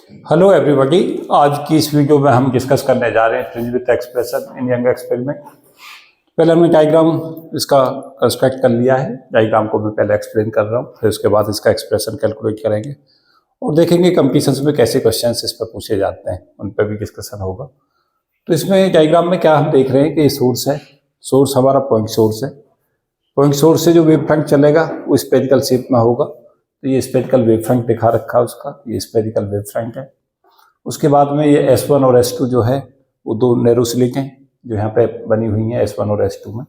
Hello everybody. आज की इस वीडियो में हम डिस्कस करने जा रहे हैं fringe with expression in young experiment. पहले हमने डायग्राम इसका कंस्ट्रक्ट कर लिया है। डायग्राम को मैं पहले एक्सप्लेन कर रहा हूँ, फिर उसके बाद इसका एक्सप्रेशन कैलकुलेट करेंगे और देखेंगे कंपटीशंस में कैसे क्वेश्चंस इस पर पूछे जाते हैं, उन पर भी डिस्कशन होगा। तो इसमें डायग्राम में क्या हम देख रहे हैं कि ये सोर्स है। सोर्स हमारा पॉइंट सोर्स है। पॉइंट सोर्स से जो वेव फ्रंट चलेगा वो स्पेरिकल शेप में होगा। तो ये स्पेरिकल वेव फ्रंट दिखा रखा है उसका, ये स्पेरिकल वेव फ्रंट है। उसके बाद में ये S1 और S2 जो है वो दो नैरो स्लिट हैं जो यहाँ पे बनी हुई हैं S1 और S2 में।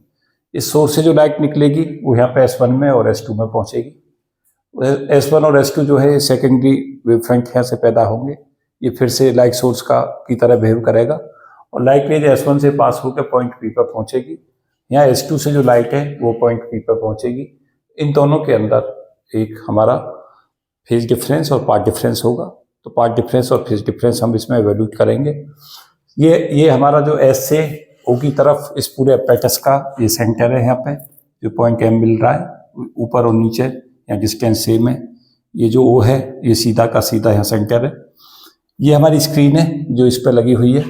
इस सोर्स से जो लाइट निकलेगी वो यहाँ पे S1 में और S2 में पहुँचेगी। S1 और S2 जो है सेकेंडरी वेव फ्रंट यहाँ से पैदा होंगे। ये फिर से लाइट सोर्स की तरह बिहेव करेगा और लाइट रेज S1 से पास होकर पॉइंट P पर पहुँचेगी। यहाँ S2 से जो लाइट है वो पॉइंट P पर पहुँचेगी। इन दोनों के अंदर एक हमारा फेज डिफरेंस और पाथ डिफरेंस होगा। तो पाथ डिफरेंस और फेज डिफरेंस हम इसमें एवेल्यूट करेंगे। ये हमारा जो S से O की तरफ इस पूरे अपैरेटस का ये सेंटर है। यहाँ पे जो पॉइंट M मिल रहा है ऊपर और नीचे या डिस्टेंस सेम है। ये जो O है ये सीधा का सीधा यहाँ सेंटर है। ये हमारी स्क्रीन है जो इस पर लगी हुई है।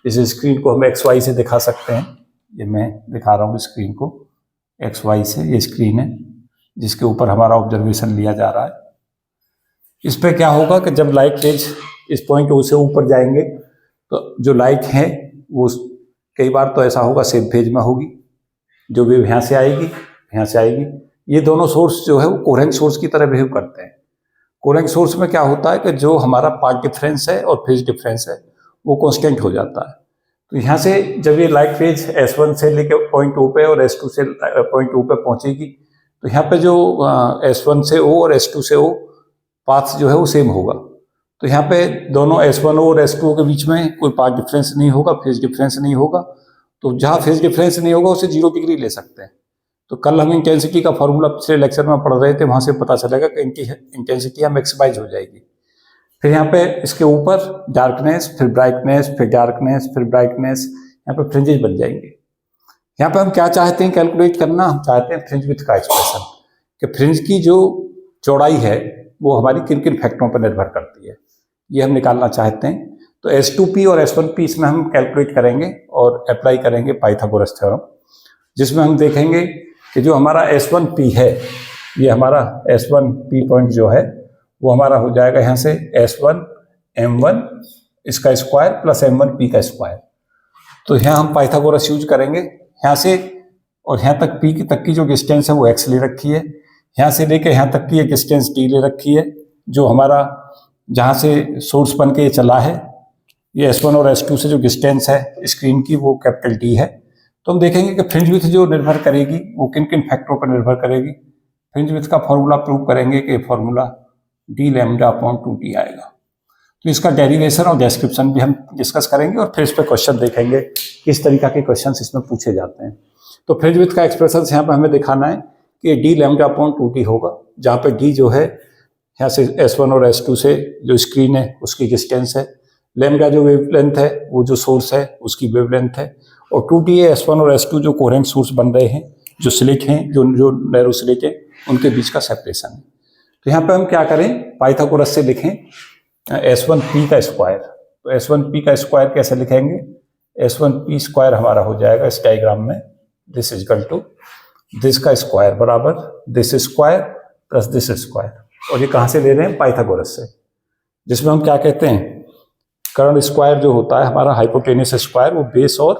इस स्क्रीन को हम XY से दिखा सकते हैं। ये मैं दिखा रहा हूँ स्क्रीन को XY से। ये स्क्रीन है जिसके ऊपर हमारा ऑब्जर्वेशन लिया जा रहा है। इस पर क्या होगा कि जब लाइट रेज इस पॉइंट O से ऊपर जाएंगे तो जो लाइट है वो कई बार तो ऐसा होगा सेम फेज में होगी। जो वेव यहाँ से आएगी यहाँ से आएगी। ये दोनों सोर्स जो है वो कोहेरेंट सोर्स की तरह बिहेव करते हैं। कोहेरेंट सोर्स में क्या होता है कि जो हमारा पाथ डिफरेंस है और फेज डिफरेंस है वो कांस्टेंट हो जाता है। तो यहाँ से जब ये लाइट रेज S1 से लेकर पॉइंट O पे और S2 से पॉइंट O पे पहुँचेगी तो यहाँ पे जो S1 से O और S2 से O पाथ जो है वो सेम होगा। तो यहाँ पे दोनों S1 और S2 के बीच में कोई पाथ डिफरेंस नहीं होगा, फेज डिफरेंस नहीं होगा। तो जहाँ फेज डिफरेंस नहीं होगा उसे 0 डिग्री ले सकते हैं। तो कल हम इंटेंसिटी का फॉर्मूला पिछले लेक्चर में पढ़ रहे थे, वहाँ से पता चलेगा कि इंटेंसिटी मैक्सिमाइज हो जाएगी। फिर यहाँ पे इसके ऊपर डार्कनेस, फिर ब्राइटनेस, फिर डार्कनेस, फिर ब्राइटनेस, यहाँ पे फ्रिंजेस बन जाएंगे। यहाँ पे हम क्या चाहते हैं कैलकुलेट करना? हम चाहते हैं फ्रिंज विड्थ का एक्सप्रेशन कि फ्रिंज की जो चौड़ाई है वो हमारी किन किन फैक्टरों पर निर्भर करती है, ये हम निकालना चाहते हैं। तो S2P और S1P इसमें हम कैलकुलेट करेंगे और अप्लाई करेंगे पाइथागोरस थ्योरम, जिसमें हम देखेंगे कि जो हमारा S1P है ये हमारा S1P पॉइंट जो है वो हमारा हो जाएगा यहाँ से S1 M1 इसका स्क्वायर प्लस M1P का स्क्वायर। तो यहाँ हम पाइथागोरस यूज करेंगे। यहाँ से और यहाँ तक P तक की जो डिस्टेंस है वो X ले रखी है। यहाँ से लेकर यहाँ तक की ये डिस्टेंस D ले रखी है। जो हमारा जहाँ से सोर्स बन के चला है ये S1 और S2 से जो डिस्टेंस है स्क्रीन की वो कैपिटल D है। तो हम देखेंगे कि फ्रिंज विड्थ जो निर्भर करेगी वो किन किन फैक्टरों पर निर्भर करेगी। फ्रिंज विड्थ का फॉर्मूला प्रूव करेंगे कि formula d lambda upon 2t आएगा। तो इसका डेरिवेशन और डिस्क्रिप्शन भी हम डिस्कस करेंगे और फिर इस पर क्वेश्चन देखेंगे किस तरीका के क्वेश्चन इसमें पूछे जाते हैं। तो फ्रिंज विड्थ का एक्सप्रेशन यहाँ पर हमें दिखाना है कि d लैम्डा अपॉन 2t होगा, जहाँ पे d जो है यहाँ से S1 और S2 से जो स्क्रीन है उसकी डिस्टेंस है, लैम्डा जो वेवलेंथ है वो जो सोर्स है उसकी वेवलेंथ है, और 2t है S1 और S2 जो कोहेरेंट सोर्स बन रहे हैं, जो स्लिट हैं, जो नैरो स्लिट है उनके बीच का सेपरेशन है। तो यहाँ पे हम क्या करें, पाइथागोरस से लिखें S1P का स्क्वायर। तो S1P का स्क्वायर कैसे लिखेंगे? S1P स्क्वायर हमारा हो जाएगा इस डायग्राम में this is equal to this का स्क्वायर बराबर this square plus this square. और ये कहाँ से ले रहे हैं? पाइथागोरस से, जिसमें हम क्या कहते हैं कर्ण स्क्वायर जो होता है हमारा हाइपोटेनस स्क्वायर वो बेस और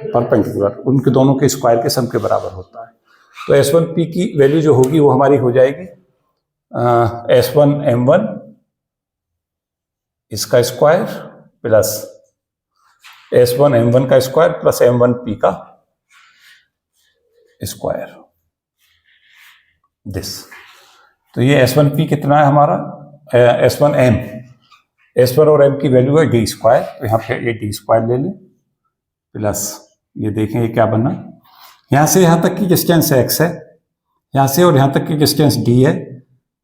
परपेंडिकुलर उनके दोनों के स्क्वायर के सम के बराबर होता है। तो S1P की वैल्यू जो होगी वो हमारी हो जाएगी S1 M1 इसका स्क्वायर प्लस S1 M1 का स्क्वायर प्लस M1P का स्क्वायर दिस। तो ये S1P कितना है हमारा S1M, S1 और M की वैल्यू है d स्क्वायर। तो यहाँ पे ये d स्क्वायर ले लें प्लस ये देखें ये क्या बना, यहाँ से यहाँ तक की डिस्टेंस x है, यहाँ से और यहाँ तक की डिस्टेंस d है।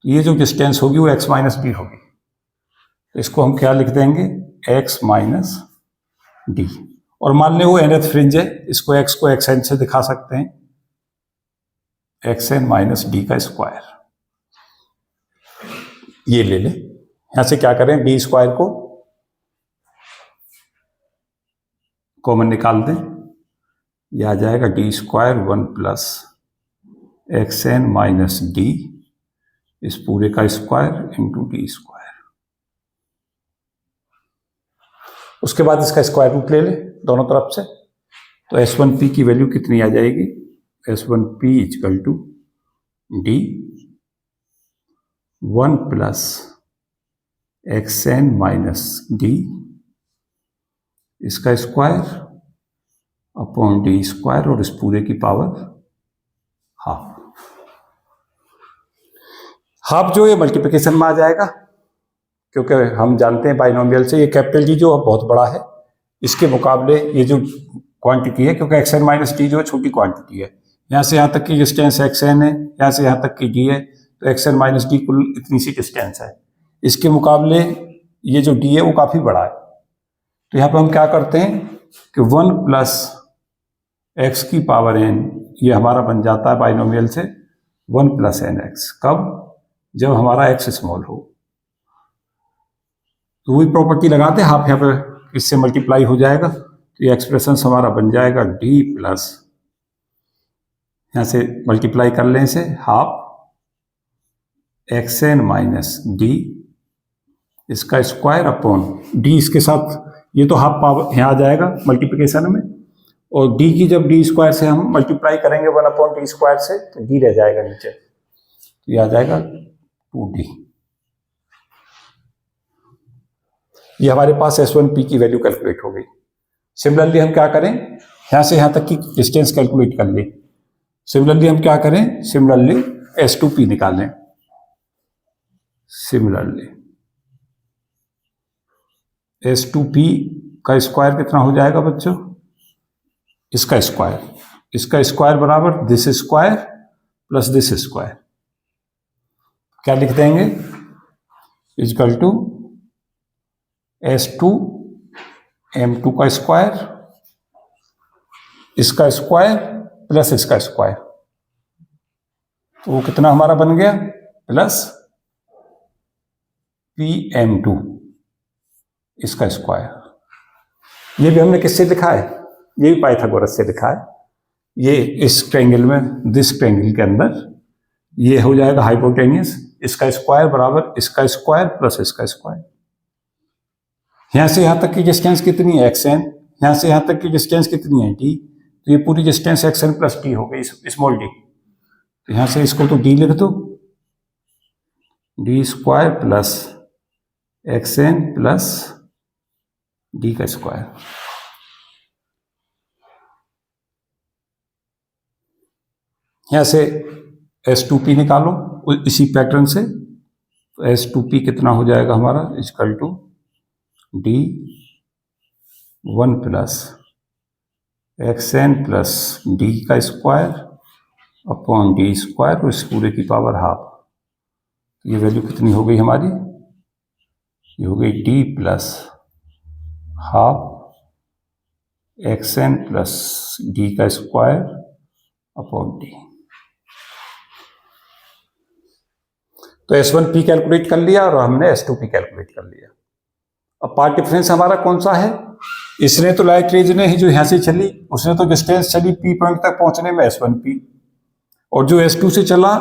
तो ये जो डिस्टेंस होगी वो x माइनस d होगी। तो इसको हम क्या लिख देंगे x माइनस d। और मान लें वो nth फ्रिंज है, इसको x को xn से दिखा सकते हैं xn माइनस d का स्क्वायर, ये ले लें। यहां से क्या करें, डी स्क्वायर को कॉमन निकाल दें, यह आ जाएगा D square 1 plus X N minus D, इस पूरे का स्क्वायर इंटू डी स्क्वायर। उसके बाद इसका स्क्वायर रूट ले ले दोनों तरफ से, तो S1P की वैल्यू कितनी आ जाएगी, S1P equal to D 1 plus X N minus D, इसका स्क्वायर अपॉन डी स्क्वायर और इस पूरे की पावर हाफ। हाफ जो है मल्टीप्लिकेशन में आ जाएगा, क्योंकि हम जानते हैं बाइनोमियल से ये कैपिटल जी जो बहुत बड़ा है, इसके मुकाबले ये जो क्वांटिटी है, क्योंकि एक्स एन माइनस डी जो है छोटी क्वांटिटी है, यहाँ से यहाँ तक की डिस्टेंस एक्स एन है, यहाँ से यहाँ तक की डी है, तो एक्स एन माइनस डी कुल इतनी सी डिस्टेंस है। इसके मुकाबले ये जो डी है वो काफ़ी बड़ा है, तो यहाँ पर हम क्या करते हैं कि 1 प्लस एक्स की पावर एन, ये हमारा बन जाता है बाइनोमियल से 1 प्लस एन एक्स। कब, जब हमारा एक्स स्मॉल हो। तो वही प्रॉपर्टी लगाते, हाफ यहाँ पर इससे मल्टीप्लाई हो जाएगा, तो ये एक्सप्रेशन हमारा बन जाएगा डी प्लस, यहाँ से मल्टीप्लाई कर लें इसे, half X N minus D, इसका स्क्वायर अपॉन डी, इसके साथ ये तो हाफ पावर यहाँ आ जाएगा मल्टीप्लिकेशन में, और डी की जब डी स्क्वायर से हम मल्टीप्लाई करेंगे 1 अपॉन डी स्क्वायर से, तो डी रह जाएगा नीचे, तो ये आ जाएगा 2d। ये हमारे पास S1P की वैल्यू कैलकुलेट हो गई। सिमिलरली हम क्या करें, यहाँ से यहाँ तक की डिस्टेंस कैलकुलेट कर ली। सिमिलरली हम क्या करें, सिमिलरली S2P निकालें। सिमिलरली S2P का स्क्वायर कितना हो जाएगा बच्चों, इसका स्क्वायर बराबर this square plus this square, क्या लिख देंगे, इक्वल टू S2 M2 का स्क्वायर, इसका स्क्वायर प्लस इसका स्क्वायर, तो वो कितना हमारा बन गया, प्लस PM2 इसका स्क्वायर। ये भी हमने किससे लिखा है, ये भी पाइथागोरस से लिखा है। ये इस ट्रायंगल में, दिस ट्रायंगल के अंदर ये हो जाएगा हाइपोटेनियस, इसका स्क्वायर बराबर इसका स्क्वायर प्लस इसका स्क्वायर। यहां से यहां तक की डिस्टेंस कितनी है, xn, यहां से यहां तक की डिस्टेंस कितनी है, d, तो ये पूरी डिस्टेंस xn प्लस d हो गई, स्मॉल d। तो यहां से इसको तो d लिख दो, d square plus xn plus d का स्क्वायर। यहां से S2P निकालो इसी पैटर्न से, तो S2P कितना हो जाएगा हमारा, equal to D 1 plus XN plus D का स्क्वायर अपॉन D स्क्वायर, इस पूरे की पावर हाफ। ये वैल्यू कितनी हो गई हमारी, ये हो गई D plus half XN plus D का स्क्वायर अपॉन D। तो S1P कैलकुलेट कर लिया और हमने S2P कैलकुलेट कर लिया। अब पार्ट डिफरेंस हमारा कौन सा है, इसने तो लाइट रेज ने ही जो यहां से चली, उसने तो डिस्टेंस चली P पॉइंट तक पहुंचने में S1P, और जो S2 से चला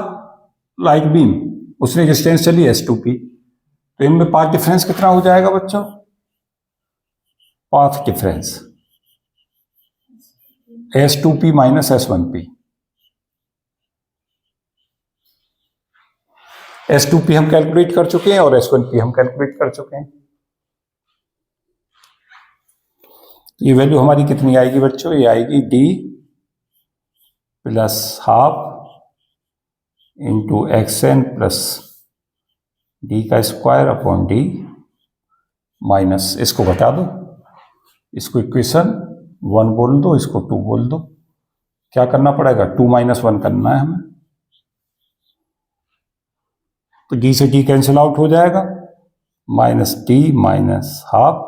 लाइट बीम, उसने डिस्टेंस चली S2P। तो इनमें पाथ डिफरेंस कितना हो जाएगा बच्चों, path difference S2P minus S1P। S2P हम कैलकुलेट कर चुके हैं और S1P हम कैलकुलेट कर चुके हैं। ये वैल्यू हमारी कितनी आएगी बच्चों, ये आएगी D plus half into XN plus D का स्क्वायर अपॉन D माइनस, इसको घटा दो, इसको इक्वेशन 1 बोल दो, इसको 2 बोल दो। क्या करना पड़ेगा, 2 माइनस 1 करना है हमें, तो D से D कैंसिल आउट हो जाएगा, minus D minus half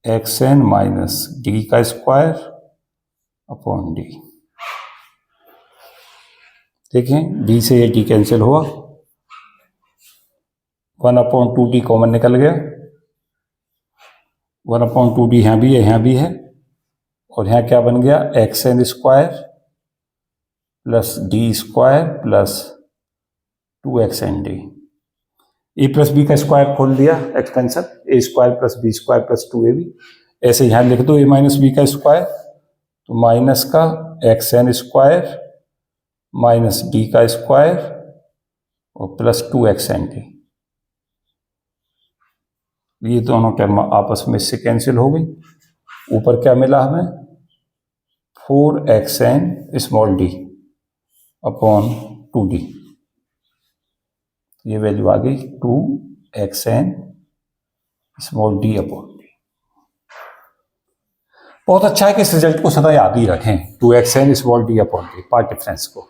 XN minus D का स्क्वायर अपॉन D। देखें D से ये D कैंसिल हुआ, 1/2d कॉमन निकल गया, 1/2d यहाँ भी है, यहाँ भी है, और यहाँ क्या बन गया, xn square plus d square plus 2xnd। A plus b का स्क्वायर खोल दिया expansion, a square plus b square plus 2ab। ऐसे यहाँ लिख दो ए माइनस बी का स्क्वायर, तो माइनस का xn स्क्वायर माइनस डी का स्क्वायर और प्लस 2xnd। ये दोनों टर्म आपस में इससे कैंसिल हो गई। ऊपर क्या मिला हमें, 4xn small D upon 2d। ये वैल्यू आ गई 2xn small D upon D. बहुत अच्छा है कि इस रिजल्ट को सदा याद ही रखें, 2xn small D upon D, part difference को।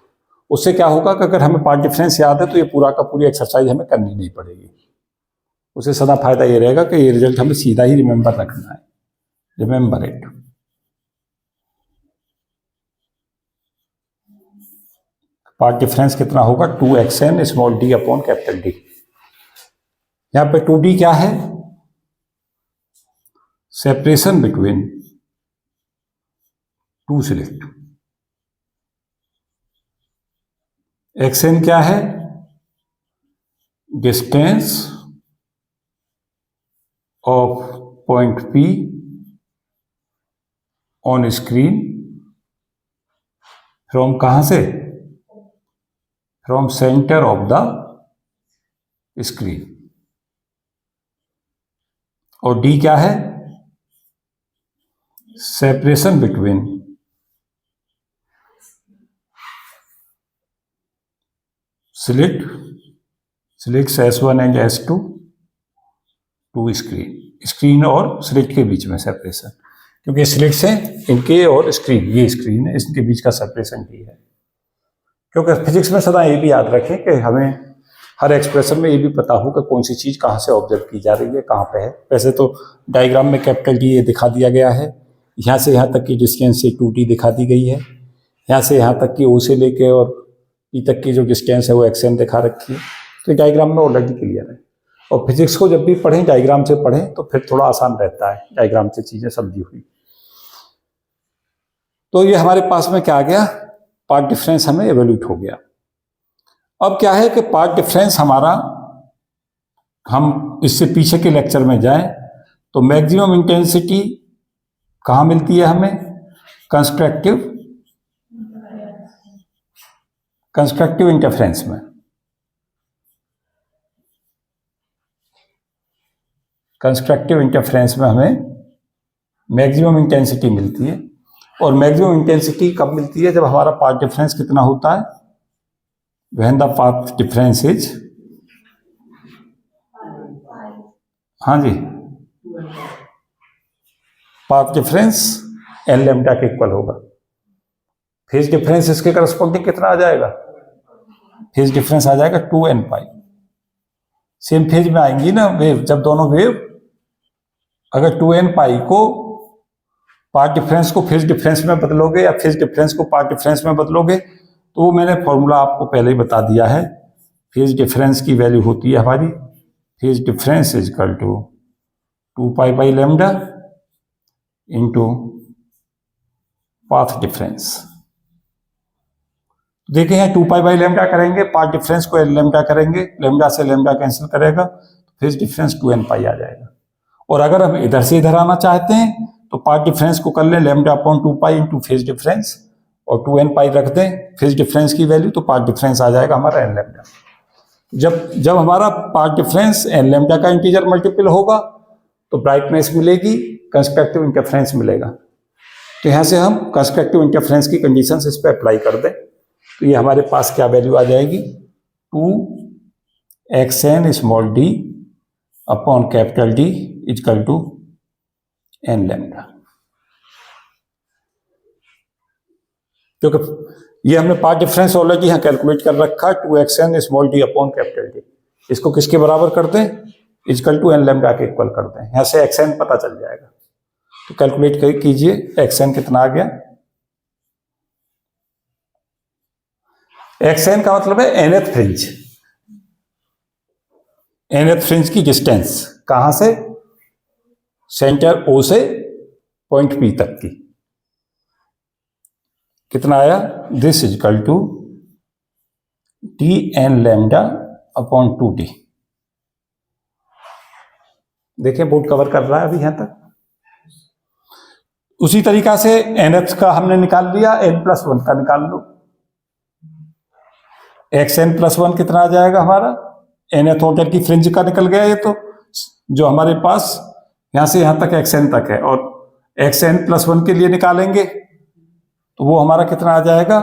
उससे क्या होगा कि अगर हमें पार्ट डिफरेंस याद है तो ये पूरा का पूरी एक्सरसाइज हमें करनी नहीं पड़ेगी। उससे सदा फायदा ये रहेगा कि ये रिजल्ट हमें सीधा ही रिमेंबर रखना है, रिमेंबर इट। पार्ट डिफरेंस कितना होगा, 2xn small D upon capital D. यहां पे 2d क्या है, separation between two slits. xn क्या है, distance of point P on screen from कहां से, from centre of the screen. और d क्या है, separation between slits S1 and S2 to screen और स्लिट के बीच में सेपरेशन, क्योंकि स्लिट्स हैं इनके और स्क्रीन, ये स्क्रीन है, इसके बीच का सेपरेशन ही है। क्योंकि फिजिक्स में सदा ये भी याद रखें कि हमें हर एक्सप्रेशन में ये भी पता हो कि कौन सी चीज़ कहाँ से ऑब्जर्व की जा रही है, कहाँ पे है। वैसे तो डायग्राम में कैपिटल डी ये दिखा दिया गया है, यहाँ से यहाँ तक की डिस्टेंस से 2d दिखा दी गई है, यहाँ से यहाँ तक की ओ से लेके और ई तक की जो डिस्टेंस है वो xn दिखा रखी है। तो डायग्राम में ऑलरेडी क्लियर है। और फिजिक्स को जब भी पढ़ें, डायग्राम से पढ़ें तो फिर थोड़ा आसान रहता है, डायग्राम से चीज़ें समझी हुई। तो ये हमारे पास में क्या आ गया, पार्ट डिफरेंस हमें एवेल्यूट हो गया। अब क्या है कि पार्ट डिफरेंस हमारा, हम इससे पीछे के लेक्चर में जाएं तो मैक्सिमम इंटेंसिटी कहाँ मिलती है हमें, कंस्ट्रक्टिव इंटरफेरेंस में। कंस्ट्रक्टिव इंटरफेरेंस में हमें मैक्सिमम इंटेंसिटी मिलती है। और मैक्सिमम इंटेंसिटी कब मिलती है, जब हमारा पाथ डिफरेंस कितना होता है, when the path difference is, हाँ जी, पाथ डिफरेंस एन लैम्डा के इक्वल होगा। फेज डिफरेंस इसके करस्पॉन्डिंग कितना आ जाएगा, फेज डिफरेंस आ जाएगा 2n पाई। सेम फेज में आएंगी ना वेव, जब दोनों वेव अगर 2n पाई को पार्ट डिफरेंस को फेज डिफरेंस में बदलोगे या फेज डिफरेंस को पार्ट डिफरेंस में बदलोगे, तो वो मैंने फॉर्मूला आपको पहले ही बता दिया है। फेज डिफरेंस की वैल्यू होती है हमारी, phase difference is equal to 2 pi by lambda into path difference. देखिए यहाँ 2 पाई बाई लैम्डा करेंगे, पार्ट डिफरेंस को एल लैम्डा करेंगे, लैम्डा से लैम्डा कैंसिल करेगा, तो फेज डिफरेंस 2n पाई आ जाएगा। और अगर हम इधर से इधर आना चाहते हैं तो पार्ट डिफरेंस को कर लें lambda upon 2 pi into phase difference और 2n पाई रख दें फेज डिफरेंस की वैल्यू, तो पार्ट डिफरेंस आ जाएगा हमारा एन लैम्डा। जब हमारा पार्ट डिफरेंस एन लैम्डा का इंटीजर मल्टीपल होगा तो ब्राइटनेस मिलेगी, कंस्ट्रक्टिव इंटरफेरेंस मिलेगा। तो यहाँ से हम कंस्ट्रक्टिव इंटरफेरेंस की कंडीशंस इस पर अप्लाई कर दें, तो ये हमारे पास क्या वैल्यू आ जाएगी, 2xn small D upon capital D equal to N lambda. क्योंकि ये हमने पार्ट डिफरेंस ऑलरेडी यहाँ कैलकुलेट कर रखा, 2xn small D upon capital D. इसको किसके बराबर कर दें, इक्वल टू एन लैम्डा के इक्वल कर दें, यहाँ से xn पता चल जाएगा। तो कैलकुलेट कीजिए, xn कितना आ गया, xn का मतलब है nth फ्रिंज। nth फ्रिंज की डिस्टेंस कहां से, सेंटर O से पॉइंट P तक की कितना आया, this is equal to Tn lambda upon 2D। देखिए बोर्ड कवर कर रहा है अभी यहां तक। उसी तरीका से nth का हमने निकाल लिया, n+1 का निकाल लो। xn+1 कितना आ जाएगा हमारा, nth ऑर्डर की फ्रिंज का निकल गया ये तो, जो हमारे पास यहां से यहां तक xn तक है, और xn+1 के लिए निकालेंगे तो वो हमारा कितना आ जाएगा,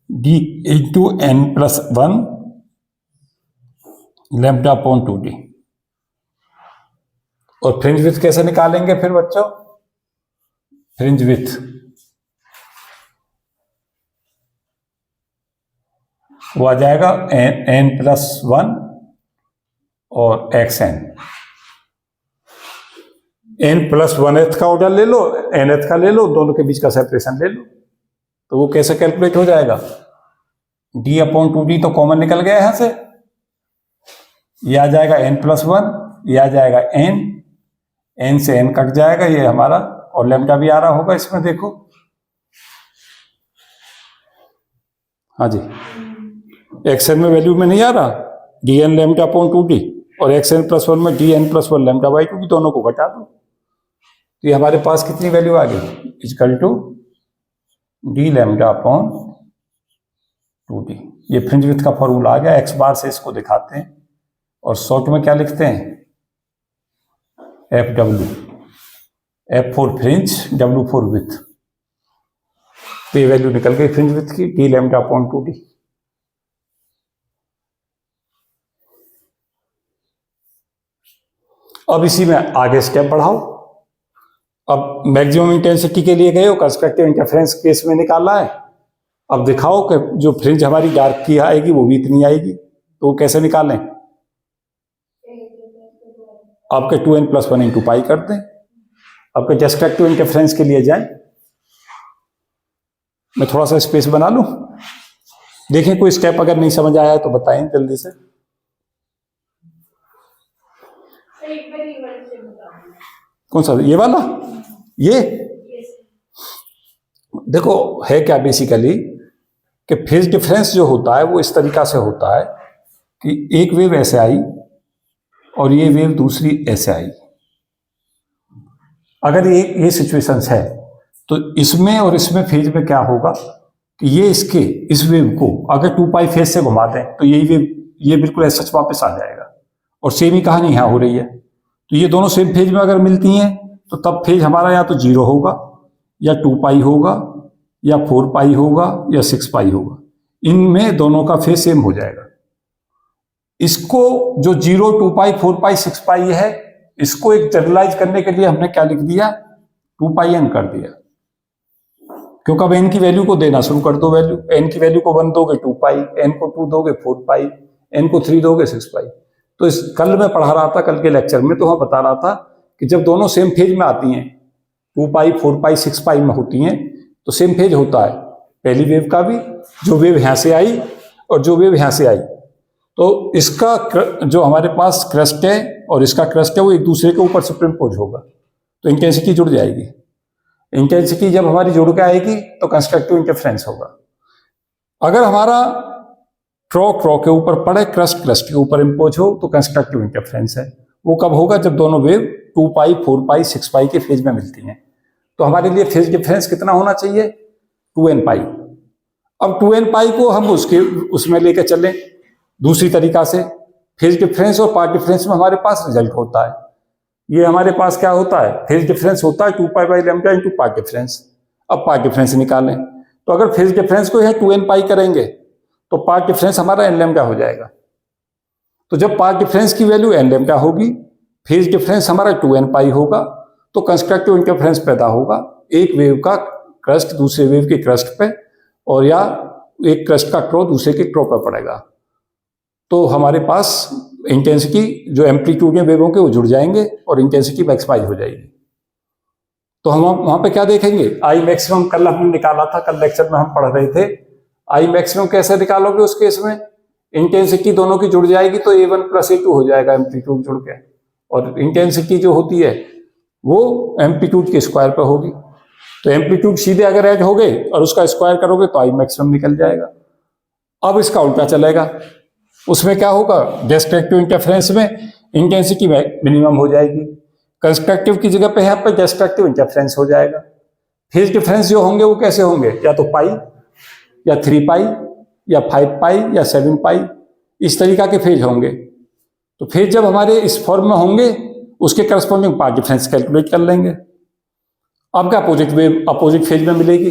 d into n+1 lambda upon 2D। और फ्रिंज विड्थ कैसे निकालेंगे फिर बच्चों, फ्रिंज विड्थ वो आ जाएगा n+1 और xn, n+1th का ऑर्डर ले लो, nth का ले लो, दोनों के बीच का सेपरेशन ले लो, तो वो कैसे कैलकुलेट हो जाएगा, d अपॉन 2D तो कॉमन निकल गया यहां से, ये आ जाएगा n+1, ये आ जाएगा n से n कट जाएगा ये हमारा, और लैम्डा भी आ रहा होगा इसमें देखो, हाँ जी, xn में वैल्यू में नहीं आ रहा, dn लैम्डा अपॉन 2D, और xn+1 में dn+1 लैम्डा बाई 2D, दोनों को घटा दो, तो ये हमारे पास कितनी वैल्यू आ गई, equal to d lambda upon 2D। ये फ्रिंज विड्थ का फॉर्मूला आ गया, x बार से इसको दिखाते हैं, और शॉर्ट में क्या लिखते हैं, FW, F for fringe, W for width. तो ये वैल्यू निकल गई फ्रिंज विड्थ की, d लैम्डा अपॉन 2D। अब इसी में आगे स्टेप बढ़ाओ, अब मैक्सिमम इंटेंसिटी के लिए गए हो, कंस्ट्रक्टिव इंटरफेरेंस केस में निकाला है, अब दिखाओ कि जो फ्रिंज हमारी डार्क की आएगी वो भी इतनी आएगी, तो वो कैसे निकालें, आपके 2n+1 इंटू पाई कर दें। आपके डिस्ट्रक्टिव इंटरफेरेंस के लिए जाएं, मैं थोड़ा सा स्पेस बना लूं, देखें कोई स्टेप अगर नहीं समझ आया तो बताएं जल्दी से। कौन सा, ये वाला, ये देखो है क्या बेसिकली कि फेज डिफरेंस जो होता है वो इस तरीका से होता है कि एक वेव ऐसे आई और ये वेव दूसरी ऐसे आई। अगर ये सिचुएशंस है तो इसमें और इसमें फेज में क्या होगा कि ये इसके इस वेव को अगर 2π फेज से घुमा दें तो यही वेव ये बिल्कुल ऐसा सच वापस आ जाएगा, और सेम ही कहानी यहाँ हो रही है। तो ये दोनों सेम फेज में अगर मिलती हैं तो तब फेज हमारा या तो 0 होगा या 2π होगा या 4π होगा या 6π होगा, इनमें दोनों का फेज सेम हो जाएगा। इसको जो 0, 2π, 4π, 6π है, इसको एक जनरलाइज करने के लिए हमने क्या लिख दिया, 2πn कर दिया, क्योंकि अब n की वैल्यू को देना शुरू कर दो वैल्यू, n की वैल्यू को 1 दोगे 2π, n को 2 दोगे 4π, n को 3 दोगे 6π। तो इस कल मैं पढ़ा रहा था, कल के लेक्चर में तो वहां बता रहा था कि जब दोनों सेम फेज में आती हैं, 2π, 4π, 6π में होती हैं, तो सेम फेज होता है पहली वेव का भी, जो वेव यहां से आई और जो वेव यहां से आई। तो इसका जो हमारे पास क्रस्ट है और इसका क्रस्ट है वो एक दूसरे के ऊपर सुपरइम्पोज होगा, तो इंटेंसिटी जुड़ जाएगी। इंटेंसिटी जब हमारी जुड़ के आएगी तो कंस्ट्रक्टिव इंटरफेरेंस होगा। अगर हमारा ट्रॉ के ऊपर पड़े, क्रस्ट के ऊपर इम्पोज हो, तो कंस्ट्रक्टिव इंटरफेरेंस है। वो कब होगा, जब दोनों वेव 2π, 4π, 6π के फेज में मिलती हैं। तो हमारे लिए फेज डिफरेंस कितना होना चाहिए, 2nπ। अब 2nπ को हम उसमें लेकर चलें दूसरी तरीका से, फेज डिफरेंस और पाथ डिफरेंस में हमारे पास रिजल्ट होता है। ये हमारे पास क्या होता है, फेज डिफरेंस होता है 2π/λ इंटू पाथ डिफरेंस। अब पाथ डिफरेंस निकालें, तो अगर फेज डिफरेंस को यह 2nπ करेंगे तो पाथ डिफरेंस हमारा nλ हो जाएगा। तो जब पाथ डिफरेंस की वैल्यू nλ होगी, फेज डिफरेंस हमारा 2nπ होगा, तो कंस्ट्रक्टिव इंटरफेरेंस पैदा होगा, एक वेव का क्रस्ट दूसरे वेव के क्रस्ट पे, और या एक क्रस्ट का ट्रो दूसरे के ट्रो पे पड़ेगा। तो हमारे पास इंटेंसिटी जो एम्पलीट्यूड है वेवों के वो जुड़ जाएंगे और इंटेंसिटी मैक्सिमाइज हो जाएगी। तो हम वहां पे क्या देखेंगे, आई मैक्सिमम कल हमने निकाला था, कल लेक्चर में हम पढ़ रहे थे। आई मैक्सिमम कैसे निकालोगे उस केस में, इंटेंसिटी दोनों की जुड़ जाएगी तो A1 प्लस A2 हो जाएगा एम्पलीट्यूड जुड़ के, और इंटेंसिटी जो होती है वो एम्पलीट्यूड के स्क्वायर पर होगी। तो एम्पलीट्यूड सीधे अगर ऐड हो गए और उसका स्क्वायर करोगे तो आई मैक्सिमम निकल जाएगा। अब इसका उल्टा चलेगा, उसमें क्या होगा, डिस्ट्रक्टिव इंटरफेरेंस में इंटेंसिटी मिनिमम हो जाएगी, कंस्ट्रक्टिव की जगह पे यहाँ पर डिस्ट्रक्टिव इंटरफेरेंस हो जाएगा। फेज डिफरेंस जो होंगे वो कैसे होंगे, या तो पाई या 3 पाई या 5 पाई या 7 पाई, इस तरीका के फेज होंगे। तो फेज जब हमारे इस फॉर्म में होंगे उसके करस्पॉन्डिंग पाथ डिफरेंस कैलकुलेट कर लेंगे। अब क्या अपोजिट वेव अपोजिट फेज में मिलेगी,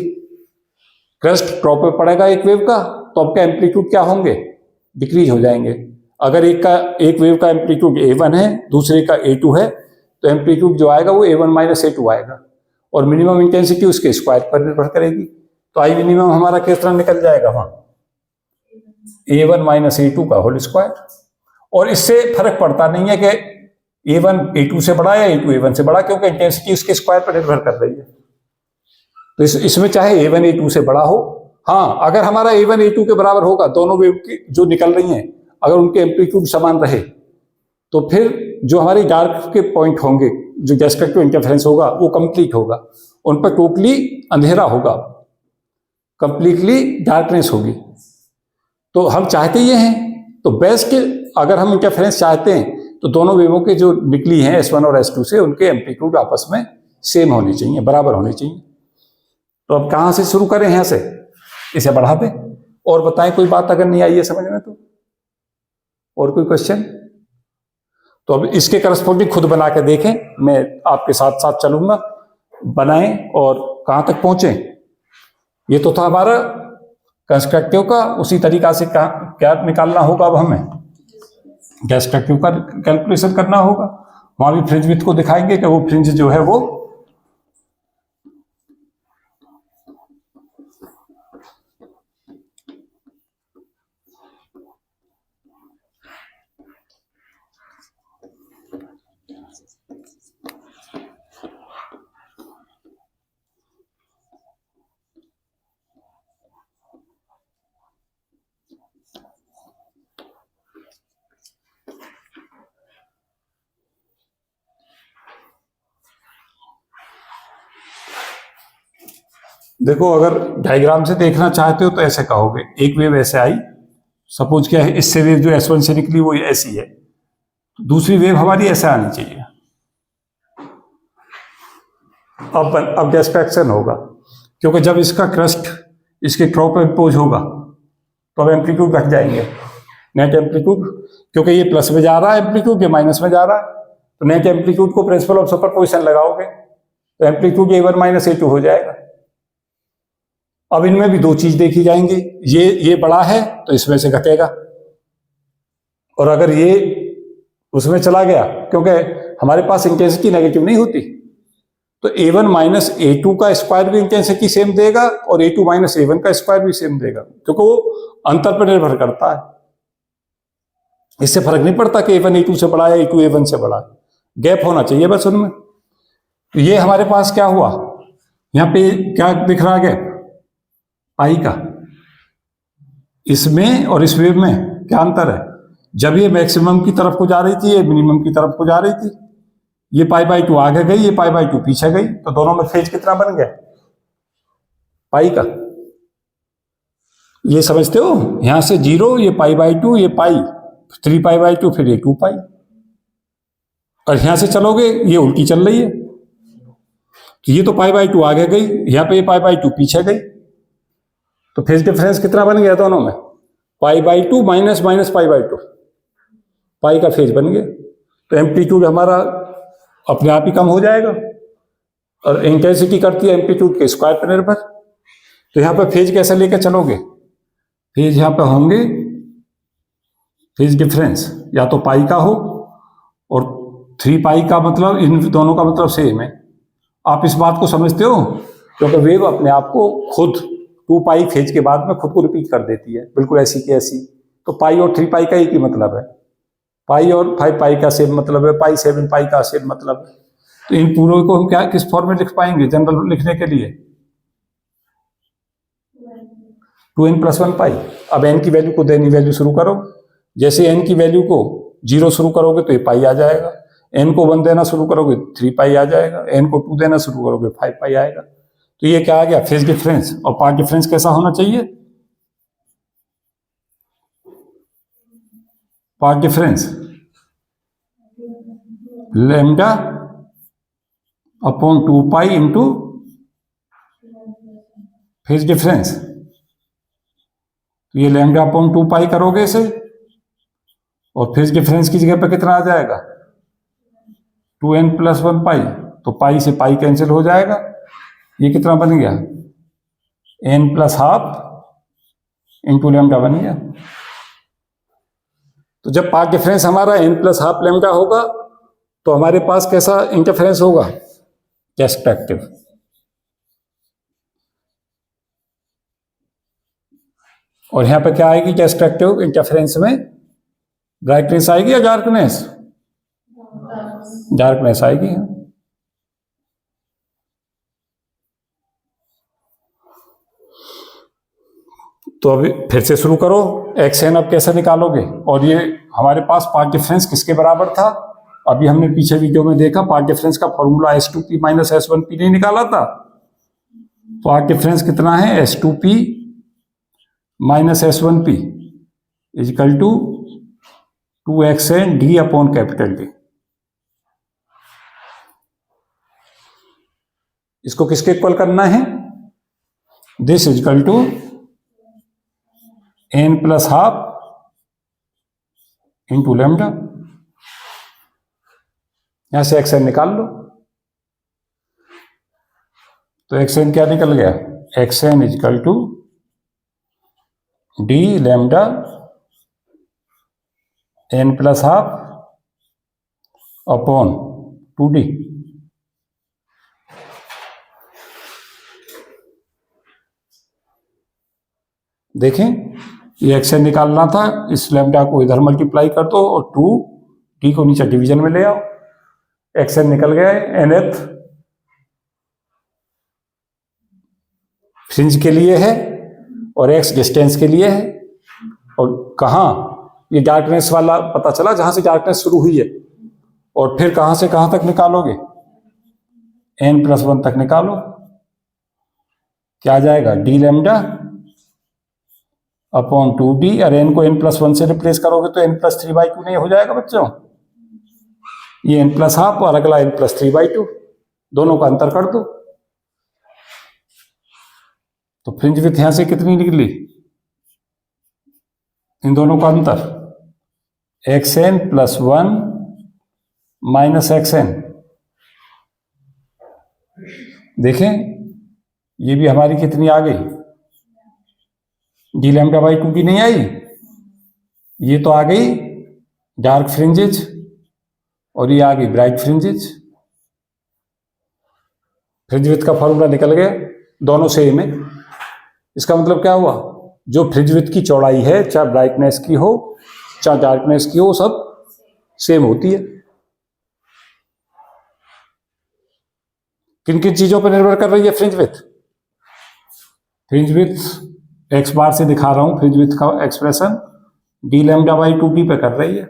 क्रस्ट ड्रॉप पे पड़ेगा एक वेव का, तो अब का एम्पलीट्यूड क्या होंगे, डिक्रीज हो जाएंगे। अगर एक वेव का एम्पलीट्यूड A1 है, दूसरे का A2 है, तो एम्पलीट्यूड जो आएगा वो A1 माइनस A2 आएगा, और मिनिमम इंटेंसिटी उसके स्क्वायर पर निर्भर करेगी। तो आई मिनिमम हमारा किस तरह निकल जाएगा, वहां A1 माइनस A2 का होल स्क्वायर। और इससे फर्क पड़ता नहीं है कि A1 A2 से बड़ा या A2 A1 से बड़ा, क्योंकि इंटेंसिटी उसके स्क्वायर पर निर्भर कर रही है। तो इसमें चाहे A1 A2 से बड़ा हो, हाँ अगर हमारा A1 A2 के बराबर होगा, दोनों वेव की जो निकल रही हैं अगर उनके एम्पलीट्यूड समान रहे, तो फिर जो हमारी डार्क के पॉइंट होंगे, जो डिस्ट्रक्टिव इंटरफेरेंस होगा वो कंप्लीट होगा, उन पर टोटली अंधेरा होगा, कंप्लीटली डार्कनेस होगी। तो हम चाहते ये हैं, तो बेस्ट अगर हम इंटरफेरेंस चाहते हैं तो दोनों वेवों के जो निकली हैं S1 और S2 से, उनके एम्पलीट्यूड आपस में सेम होने चाहिए, बराबर होने चाहिए। तो अब कहाँ से शुरू करें, यहाँ से इसे बढ़ा दें और बताएं कोई बात अगर नहीं आई है समझ में तो, और कोई क्वेश्चन। तो अब इसके करस्पॉन्डिंग खुद बना के देखें, मैं आपके साथ साथ चलूंगा, बनाएं और कहां तक पहुंचे। ये तो था हमारा कंस्ट्रक्टिव का, उसी तरीका से क्या निकालना होगा, अब हमें डिस्ट्रक्टिव का कैलकुलेशन करना होगा। वहां भी फ्रिंज विड्थ को दिखाएंगे कि वो फ्रिंज जो है वो देखो, अगर डायग्राम से देखना चाहते हो तो ऐसे कहोगे, एक वेव ऐसे आई, सपोज क्या है, इससे वेव जो S1 से निकली वो ऐसी है, तो दूसरी वेव हमारी ऐसे आनी चाहिए। अब डिस्ट्रैक्शन होगा, क्योंकि जब इसका क्रस्ट इसके क्रॉप पे पोज होगा तो अब एम्पलीट्यूड घट जाएंगे, नेट एम्पलीट्यूड, क्योंकि ये प्लस में जा रहा है एम्पलीट्यूड, ये माइनस में जा रहा है, तो नेट एम्पलीट्यूड को प्रिंसिपल ऑफ सुपरपोजिशन लगाओगे तो एम्पलीट्यूड A1 माइनस A2 हो जाएगा। अब इनमें भी दो चीज देखी जाएंगी, ये बड़ा है तो इसमें से घटेगा, और अगर ये उसमें चला गया, क्योंकि हमारे पास इंटेंसिटी नेगेटिव नहीं होती, तो A1 माइनस A2 का स्क्वायर भी इंटेंसिटी सेम देगा और A2 माइनस A1 का स्क्वायर भी सेम देगा, क्योंकि वो अंतर पर निर्भर करता है। इससे फर्क नहीं पड़ता कि A1 A2 से बड़ा है, A2 A1 से बड़ा है, गैप होना चाहिए बस उनमें। तो ये हमारे पास क्या हुआ, यहाँ पे क्या दिख रहा है, पाई का, इसमें और इस वेव में क्या अंतर है। जब ये मैक्सिमम की तरफ को जा रही थी, ये मिनिमम की तरफ को जा रही थी, ये π/2 आगे गई, ये π/2 पीछे गई, तो दोनों में फेज कितना बन गया, पाई का। ये समझते हो, यहां से 0, ये π/2, ये पाई, 3 π/2, फिर ये 2 पाई, और यहां से चलोगे ये उल्टी चल रही है, तो ये तो π/2 आगे गई, यहां पे ये π/2 पीछे गई, तो फेज डिफरेंस कितना बन गया दोनों में, π/2 माइनस π/2, पाई का फेज बन गया। तो एम्पलीट्यूड हमारा अपने आप ही कम हो जाएगा, और इंटेंसिटी करती है एम्पलीट्यूड के स्क्वायर पर निर्भर। तो यहां पर फेज कैसे लेकर चलोगे, फेज यहां पर होंगे, फेज डिफरेंस या तो पाई का हो, और 3 पाई का मतलब, इन दोनों का मतलब सेम है। आप इस बात को समझते हो, क्योंकि वेव अपने आप को खुद 2 पाई फेज के बाद में खुद को रिपीट कर देती है, बिल्कुल ऐसी की ऐसी। तो पाई और 3 पाई का एक ही मतलब है, पाई और 5 पाई का सेम मतलब है, पाई 7 पाई का सेम मतलब है। तो इन पूरों को हम क्या किस फॉर्म में लिख पाएंगे जनरल लिखने के लिए, 2n+1 पाई। अब n की वैल्यू को देनी वैल्यू शुरू करो, जैसे n की वैल्यू को 0 शुरू करोगे तो ये पाई आ जाएगा, n को 1 देना शुरू करोगे 3 पाई आ जाएगा, n को 2 देना शुरू करोगे 5 पाई आएगा। तो ये क्या आ गया, फेज डिफरेंस। और पाथ डिफरेंस कैसा होना चाहिए, path difference lambda upon 2 pi into phase difference. तो ये लैम्डा अपॉन 2 पाई करोगे इसे, और फेज डिफरेंस की जगह पे कितना आ जाएगा 2n+1 पाई। तो पाई से पाई कैंसिल हो जाएगा, ये कितना बन गया n+12 इंटू लैम्डा बन गया। तो जब पाथ डिफरेंस हमारा n+12 लैम्डा होगा तो हमारे पास कैसा इंटरफेरेंस होगा, कैस्ट्रैक्टिव। और यहां पे क्या आएगी कैस्ट्रैक्टिव इंटरफेरेंस में, ब्राइटनेस आएगी या डार्कनेस, डार्कनेस आएगी। तो अभी फिर से शुरू करो, xn अब कैसे निकालोगे। और ये हमारे पास पाथ डिफरेंस किसके बराबर था, अभी हमने पीछे वीडियो में देखा, पाथ डिफरेंस का फॉर्मूला S2p माइनस S1p नहीं निकाला था। पाथ डिफरेंस कितना है, S2p minus S1p is equal to 2xn d upon capital D। इसको किसके इक्वल करना है, this is equal to n+12 into lambda. यहां से xn निकाल लो, तो xn क्या निकल गया, xn is equal to d lambda n+12 upon 2d। देखें ये xn निकालना था, इस लैम्डा को इधर मल्टीप्लाई कर दो और 2d को नीचे डिवीजन में ले आओ, xn निकल गया है। nth फ्रिंज के लिए है और x डिस्टेंस के लिए है। और कहाँ, ये डार्कनेस वाला पता चला जहां से डार्कनेस शुरू हुई है, और फिर कहां से कहां तक निकालोगे, n+1 तक निकालो। क्या आ जाएगा, d लैम्डा अपॉन 2d, और n को n+1 से रिप्लेस करोगे तो n+3/2 नहीं हो जाएगा बच्चों, ये n+12 और अगला n+3/2, दोनों का अंतर कर दो। तो फ्रिंज विड्थ यहां से कितनी निकली, इन दोनों का अंतर xn+1 माइनस xn। देखें ये भी हमारी कितनी आ गई, d λ/2 की नहीं आई, ये तो आ गई डार्क फ्रिंजेज और ये आ गई ब्राइट फ्रिंजेज। फ्रिंज विड्थ का फॉर्मूला निकल गया, दोनों सेम है। इसका मतलब क्या हुआ, जो फ्रिंज विड्थ की चौड़ाई है, चाहे ब्राइटनेस की हो चाहे डार्कनेस की हो, सब सेम होती है। किन किन चीजों पर निर्भर कर रही है fringe width, fringe width x bar से दिखा रहा हूं, फ्रिंज विड्थ का एक्सप्रेशन d λ/2d पे कर रही है।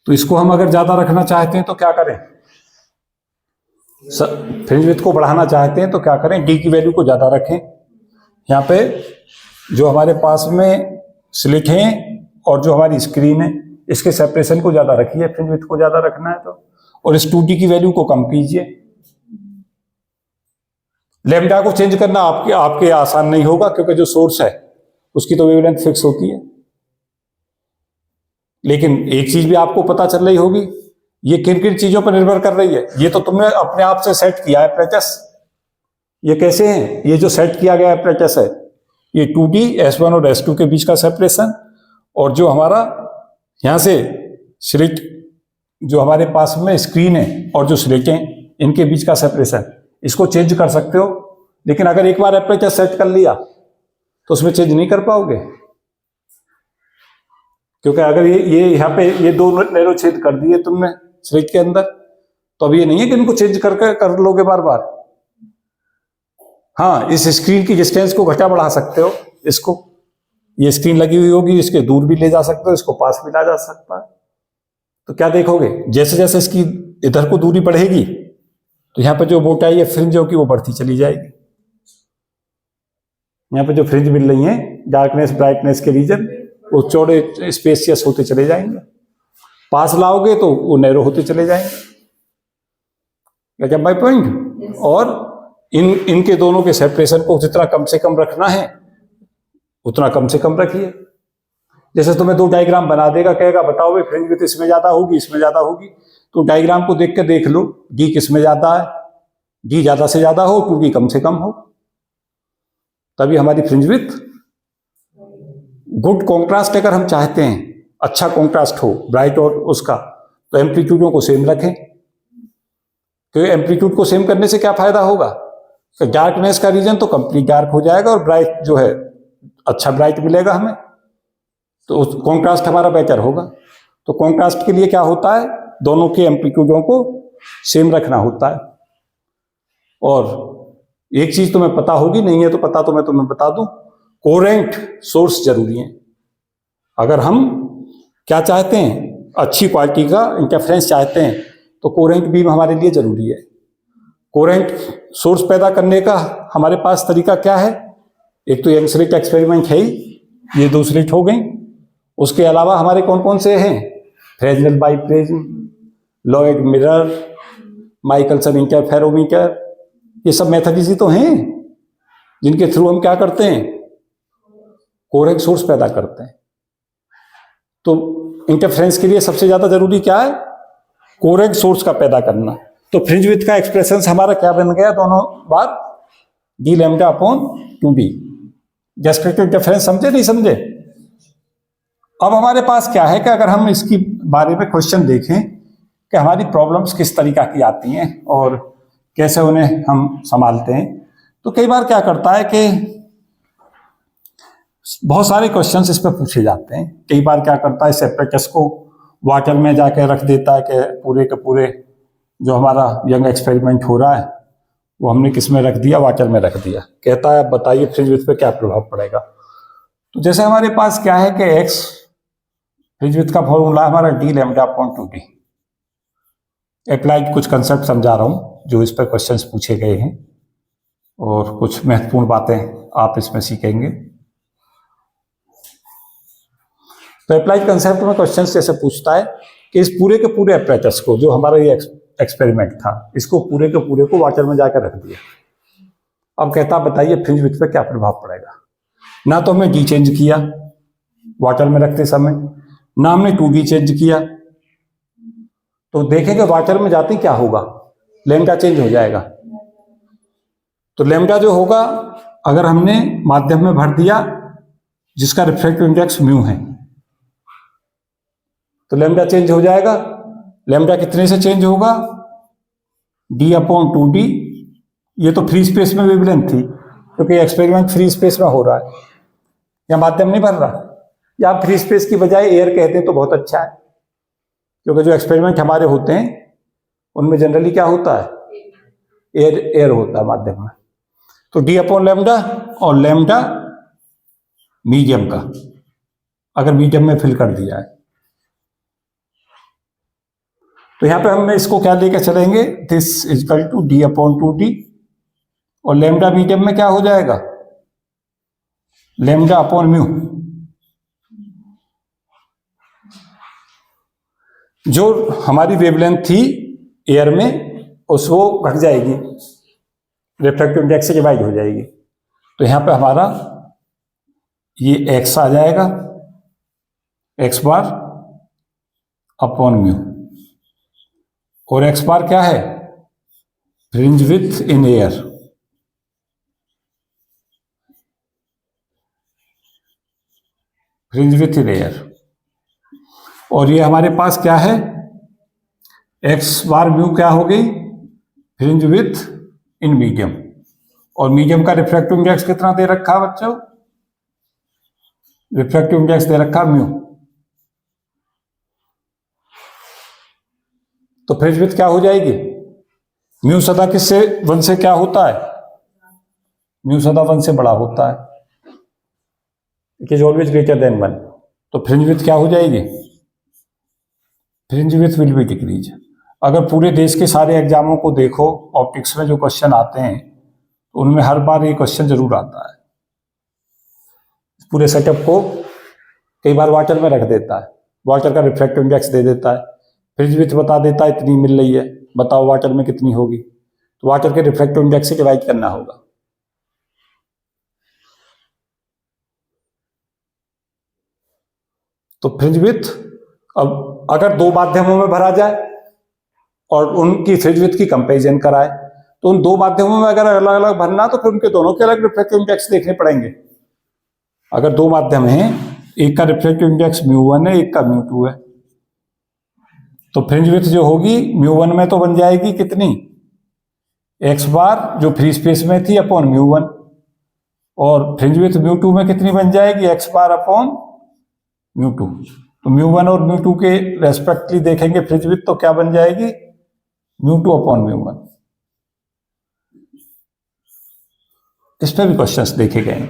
तो इसको हम अगर ज्यादा रखना चाहते हैं तो क्या करें, फ्रिंज विड्थ को बढ़ाना चाहते हैं तो क्या करें, d की वैल्यू को ज्यादा रखें। यहाँ पे जो हमारे पास में स्लिट है और जो हमारी स्क्रीन है, इसके सेपरेशन को ज्यादा रखिए, फ्रिंज विड्थ को ज्यादा रखना है तो, और इस 2d की वैल्यू को कम कीजिए। लैम्डा को चेंज करना आपके आसान नहीं होगा, क्योंकि जो सोर्स है उसकी तो वेवलेंथ फिक्स होती है। लेकिन एक चीज भी आपको पता चल रही होगी, ये किन किन चीजों पर निर्भर कर रही है, ये तो तुमने अपने आप से सेट किया है एपरेचस। ये कैसे है, ये जो सेट किया गया एपरेचस है, ये 2d S1 और S2 के बीच का सेपरेशन, और जो हमारा यहां से स्लिट, जो हमारे पास में स्क्रीन है और जो स्लिटें, इनके बीच का सेपरेशन, इसको चेंज कर सकते हो। लेकिन अगर एक बार एपरेचर सेट कर लिया तो उसमें चेंज नहीं कर पाओगे, क्योंकि अगर ये यहाँ पे ये दो नैरो छेद कर दिए तुमने स्लिट के अंदर, तो अब ये नहीं है कि इनको चेंज करके कर लोगे बार बार। हाँ, इस स्क्रीन की डिस्टेंस को घटा बढ़ा सकते हो। इसको, ये स्क्रीन लगी हुई होगी, इसके दूर भी ले जा सकते हो, इसको पास भी ला जा सकता है। तो क्या देखोगे, जैसे जैसे इसकी इधर को दूरी बढ़ेगी तो यहाँ पर जो मोटाई या फ्रिंज होगी वो बढ़ती चली जाएगी। यहाँ पे जो फ्रिंज मिल रही है डार्कनेस ब्राइटनेस के रीजन, वो चौड़े स्पेसियस होते चले जाएंगे। पास लाओगे तो वो नैरो होते चले जाएंगे। क्या माय पॉइंट? और इनके दोनों के सेपरेशन को जितना कम से कम रखना है उतना कम से कम रखिए। जैसे तुम्हें दो डायग्राम बना देगा, कहेगा बताओ भाई फ्रिंज विड्थ इसमें ज्यादा होगी इसमें ज्यादा होगी, तो डायग्राम को देख के देख लो डी किस में ज्यादा है। डी ज्यादा से ज्यादा हो, 2D कम से कम हो, तभी हमारी फ्रिंज विड्थ। गुड कॉन्ट्रास्ट अगर हम चाहते हैं, अच्छा कॉन्ट्रास्ट हो ब्राइट और उसका, तो एम्पलीट्यूडों को सेम रखें। तो एम्पलीट्यूड को सेम करने से क्या फायदा होगा, तो डार्कनेस का रीजन तो कंप्लीट डार्क हो जाएगा और ब्राइट जो है अच्छा ब्राइट मिलेगा हमें, तो कॉन्ट्रास्ट हमारा बेटर होगा। तो कॉन्ट्रास्ट के लिए क्या होता है, दोनों के एम्पलीट्यूडों को सेम रखना होता है। और एक चीज तुम्हें पता होगी, नहीं है तो पता तो मैं तुम्हें बता दूं, कोरेंट सोर्स जरूरी है। अगर हम क्या चाहते हैं, अच्छी क्वालिटी का इंटरफेरेंस चाहते हैं, तो कोरेंट बीम हमारे लिए जरूरी है। कोरेंट सोर्स पैदा करने का हमारे पास तरीका क्या है, एक तो यंग स्लिट एक्सपेरिमेंट है ही, ये दो स्लिट हो गई। उसके अलावा हमारे कौन कौन से हैं, Fresnel biprism, Lloyd mirror, Michelson interferometer, ये सब मेथड इसी तो हैं जिनके थ्रू हम क्या करते हैं, कोरेंट सोर्स पैदा करते हैं। तो इंटरफेरेंस के लिए सबसे ज्यादा जरूरी क्या है, कोरेंट सोर्स का पैदा करना। तो फ्रिंज विड्थ का एक्सप्रेशन हमारा क्या बन गया, दोनों बार डी लैम्डा अपॉन 2D। जस्टिफिकेटिव इंटरफेरेंस समझे नहीं समझे? अब हमारे पास क्या है कि अगर हम इसकी बारे में क्वेश्चन देखें कि हमारी प्रॉब्लम्स किस तरीका की आती हैं और कैसे उन्हें हम संभालते हैं, तो कई बार क्या करता है कि बहुत सारे क्वेश्चंस इस पर पूछे जाते हैं। कई बार क्या करता है, सेपरेटस को वाटर में जाके रख देता है कि पूरे के पूरे जो हमारा यंग एक्सपेरिमेंट हो रहा है वो हमने किस में रख दिया, वाटर में रख दिया। कहता है बताइए फ्रिंज विड्थ पे क्या प्रभाव पड़ेगा। तो जैसे हमारे पास क्या है कि एक्स फ्रिंज विड्थ का फॉर्मूला हमारा D lambda upon 2D। Applied कुछ कंसेप्ट समझा रहा हूं जो इस पर क्वेश्चंस पूछे गए हैं, और कुछ महत्वपूर्ण बातें आप इसमें सीखेंगे। तो अप्लाइड कंसेप्ट में क्वेश्चंस जैसे पूछता है कि इस पूरे के पूरे अपरेटस को, जो हमारा ये एक्सपेरिमेंट था, इसको पूरे के पूरे को वाटर में जाकर रख दिया। अब कहता बताइए फ्रिंज विड्थ पे क्या प्रभाव पड़ेगा। ना तो हमने डी चेंज किया वाटर में रखते समय, ना हमने 2D चेंज किया। तो देखेंगे वाटर में जाते क्या होगा, लैम्डा चेंज हो जाएगा। तो लैम्डा जो होगा, अगर हमने माध्यम में भर दिया जिसका रिफ्रैक्टिव इंडेक्स म्यू है, तो लैम्डा चेंज हो जाएगा। लैम्डा कितने से चेंज होगा, d अपॉन 2D। ये तो फ्री स्पेस में वेवलेंथ थी, क्योंकि एक्सपेरिमेंट फ्री स्पेस में हो रहा है, या माध्यम नहीं भर रहा। या फ्री स्पेस की बजाय एयर कहते तो बहुत अच्छा है, क्योंकि जो एक्सपेरिमेंट हमारे होते हैं उनमें जनरली क्या होता है, एयर होता है माध्यम में। तो डी अपॉन लैम्डा, और लैम्डा मीडियम का, अगर मीडियम में फिल कर दिया है, तो यहां पे हम इसको क्या लेके चलेंगे, this is equal to D upon 2D, और लैम्डा मीडियम में क्या हो जाएगा, लैम्डा अपॉन म्यू। जो हमारी वेवलेंथ थी एयर में उसको घट जाएगी, रिफ्रैक्टिव इंडेक्स से डिवाइड हो जाएगी। तो यहां पे हमारा ये x आ जाएगा, x बार अपॉन म्यू, और x बार क्या है, fringe width in air. Fringe width in air, और ये हमारे पास क्या है, x बार म्यू क्या हो गई, फ्रिंज विड्थ इन मीडियम। और मीडियम का रिफ्रैक्टिव इंडेक्स कितना दे रखा है बच्चों, रिफ्रैक्टिव इंडेक्स दे रखा म्यू। तो फ्रिंज विड्थ क्या हो जाएगी, म्यू सदा किससे 1 से क्या होता है, म्यू सदा 1 से बड़ा होता है, it is always greater than 1, तो फ्रिंज विड्थ क्या हो जाएगी, fringe width will be decrease. अगर पूरे देश के सारे एग्जामों को देखो, ऑप्टिक्स में जो क्वेश्चन आते हैं तो उनमें हर बार ये क्वेश्चन जरूर आता है। पूरे सेटअप को कई बार वाटर में रख देता है, वाटर का रिफ्रैक्टिव इंडेक्स दे देता है, फ्रिंज विड्थ बता देता है इतनी मिल रही है, बताओ वाटर में कितनी होगी, तो वाटर के रिफ्रैक्टिव इंडेक्स से डिवाइड करना होगा। तो फ्रिंज विड्थ अब अगर दो माध्यमों में भरा जाए और उनकी फ्रिंज विड्थ की कंपैरिजन कराए, तो उन दो माध्यमों में अगर अलग अलग भरना तो फिर उनके दोनों के अलग रिफ्रैक्टिव इंडेक्स देखने पड़ेंगे। अगर दो माध्यम हैं, एक का रिफ्रैक्टिव इंडेक्स μ1 है, एक का μ2 है, तो फ्रिंज विड्थ जो होगी μ1 में तो बन जाएगी कितनी, x बार जो फ्री स्पेस में थी अपॉन μ1, और फ्रिंज विड्थ μ2 में कितनी बन जाएगी, x बार अपॉन μ2। तो μ1 और μ2 के रेस्पेक्टली देखेंगे फ्रिंज विड्थ तो क्या बन जाएगी, μ2 अपॉन μ1। इस पर भी क्वेश्चंस देखे गए,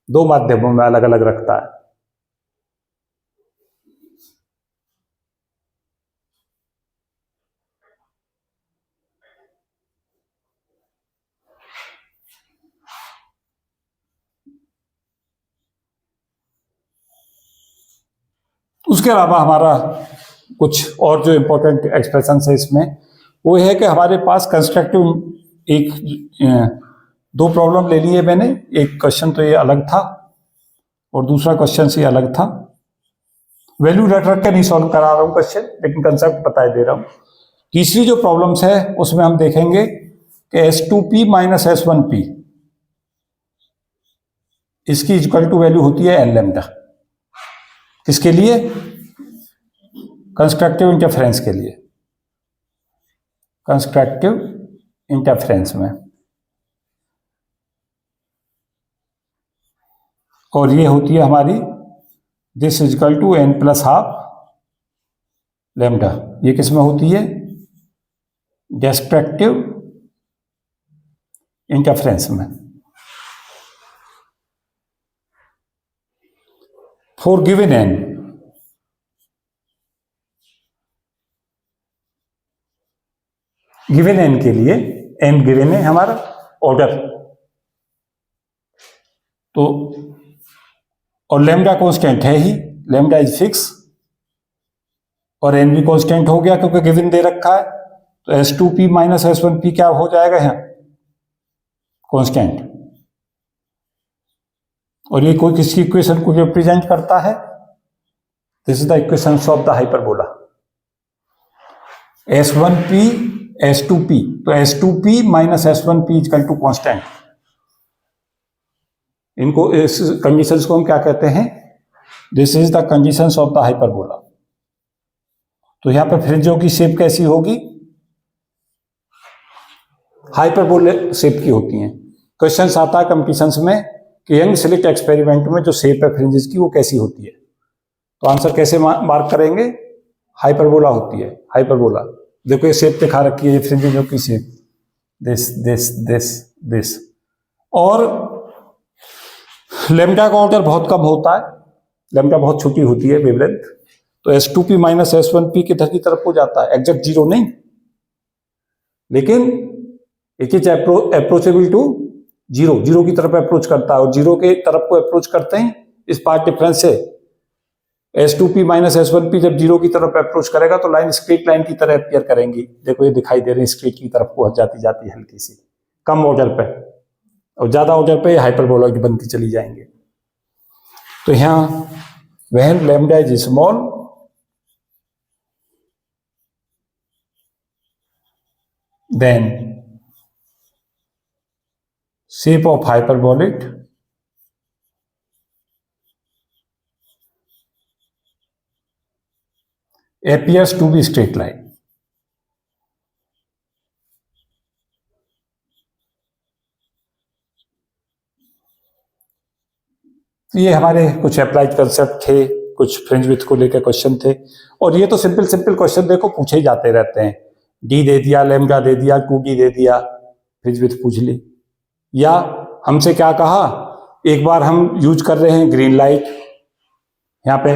दो माध्यमों में अलग अलग रखता है। उसके अलावा हमारा कुछ और जो इंपॉर्टेंट एक्सप्रेशन है इसमें, वो है कि हमारे पास कंस्ट्रक्टिव एक दो प्रॉब्लम ले लिए मैंने, एक क्वेश्चन तो ये अलग था और दूसरा क्वेश्चन से अलग था। वैल्यू रट रख के नहीं सॉल्व करा रहा हूं क्वेश्चन, लेकिन कंसेप्ट बता दे रहा हूं। तीसरी जो प्रॉब्लम्स है उसमें हम देखेंगे कि S2P माइनस S1P इसकी इक्वल टू वैल्यू होती है N लैम्डा। किसके लिए, कंस्ट्रक्टिव इंटरफेरेंस के लिए, कंस्ट्रक्टिव इंटरफेरेंस में, और ये होती है हमारी this equal to N plus half lambda. ये किस में होती है, डिस्ट्रक्टिव इंटरफेरेंस में। For given N, given N के लिए, N गिवन है हमारा ऑर्डर, तो और लैम्डा कांस्टेंट है ही, लैम्डा इज फिक्स, और एन भी कांस्टेंट हो गया क्योंकि गिवन दे रखा है, तो S2P माइनस S1P क्या हो जाएगा यहाँ, कांस्टेंट। और ये कोई किसकी इक्वेशन को रिप्रेजेंट करता है, this is the equation of the hyperbola S1P S2P, तो S2P minus S1P equal to constant. इनको इस कंडीशंस को हम क्या कहते हैं, this is the conditions of the hyperbola. तो यहां पर फ्रिंजों की शेप कैसी होगी, हाइपरबोला शेप की होती हैं। क्वेश्चन आता है कंपटीशंस में कि यंग स्लिट एक्सपेरिमेंट में जो शेप है फ्रिंजेस की वो कैसी होती है, तो आंसर कैसे मार्क करेंगे, हाइपरबोला होती है, हाइपरबोला। देखो ये शेप दिखा रखी है, ये फ्रिंजों की shape, this this this this. और लैम्डा का ऑर्डर बहुत कम होता है, लैम्डा बहुत छोटी होती है वेवलेंथ, तो S2P माइनस S1P किधर की तरफ हो जाता है, एग्जैक्ट जीरो नहीं, लेकिन it is approachable to zero, zero की तरफ अप्रोच करता है, और जीरो के तरफ को अप्रोच करते हैं इस पार्ट डिफरेंस से। S2P माइनस S1P जब जीरो की तरफ अप्रोच करेगा तो लाइन स्ट्रेट लाइन की तरह अपियर करेंगी। देखो ये दिखाई दे रही है, स्ट्रेट की तरफ को जाती जाती हल्की सी, कम ऑर्डर पे, और ज्यादा ऑर्डर पे हाइपरबोला की बनती चली जाएंगे। तो यहां when lambda is small, then shape of hyperbolic appears to be straight line। ये हमारे कुछ अप्लाइड कंसेप्ट थे, कुछ फ्रिंज विड्थ को लेकर क्वेश्चन थे, और ये तो सिंपल सिंपल क्वेश्चन देखो पूछे ही जाते रहते हैं। डी दे दिया, लैम्डा दे दिया, 2D दे दिया, फ्रिंज विड्थ पूछ ली, या हमसे क्या कहा, एक बार हम यूज कर रहे हैं ग्रीन लाइट, यहाँ पे